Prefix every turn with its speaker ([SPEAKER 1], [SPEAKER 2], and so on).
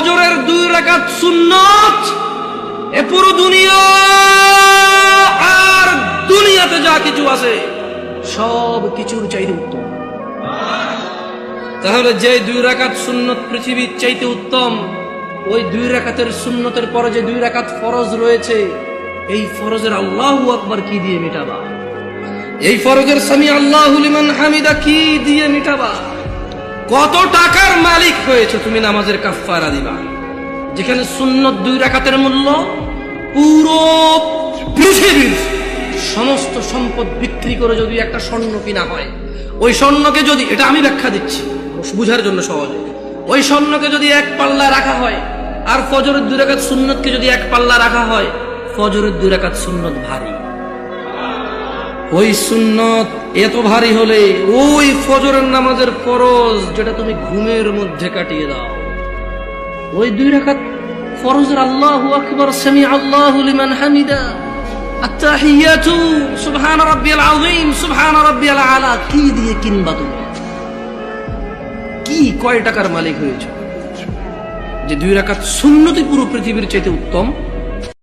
[SPEAKER 1] ফজরের 2 রাকাত সুন্নত এ পুরো দুনিয়া আর দুনিয়াতে যা কিছু আছে সব কিছুর চাইতে উত্তম। তাহলে যে 2 রাকাত সুন্নত পৃথিবীর চাইতে উত্তম, ওই 2 রাকাতের সুন্নতের পরে যে 2 রাকাত ফরজ রয়েছে, এই ফরজের আল্লাহু আকবার কি দিয়ে মেটাবা? এই ফরজের সামি আল্লাহু লিমান হামিদা কি দিয়ে মেটাবা? কত টাকার মালিক হয়েছে তুমি নামাজের কাফারা দিবা, যেখানে সুন্নত 2 রাকাতের মূল্য পুরো পৃথিবীর সমস্ত সম্পদ বিক্রি করে যদি একটা স্বর্ণ কিনা হয়, ওই স্বর্ণকে যদি, এটা আমি ব্যাখ্যা দিচ্ছি বুঝার জন্য সহজে, ওই স্বর্ণকে যদি 1 পাল্লা রাখা হয় আর ফজরের 2 রাকাত সুন্নতকে যদি 1 পাল্লা রাখা হয়, ফজরের 2 রাকাত সুন্নত ভারী। ওই সুন্নত এত ভারী হলে ওই ফজরের নামাজের ফরজ যেটা তুমি ঘুমের মধ্যে কাটিয়ে দাও, ওই 2 রাকাত ফরজের আল্লাহু আকবার, সামি আল্লাহু লিমান হামিদা, আত্তাহিয়াতু সুবহান রাব্বিয়াল আযীম, সুবহান রাব্বিয়াল আলা কি দিয়ে কিনবা তুমি? কি কয় টাকার মালিক হয়েছে যে 2 রাকাত সুন্নতই পুরো পৃথিবীর চাইতে উত্তম?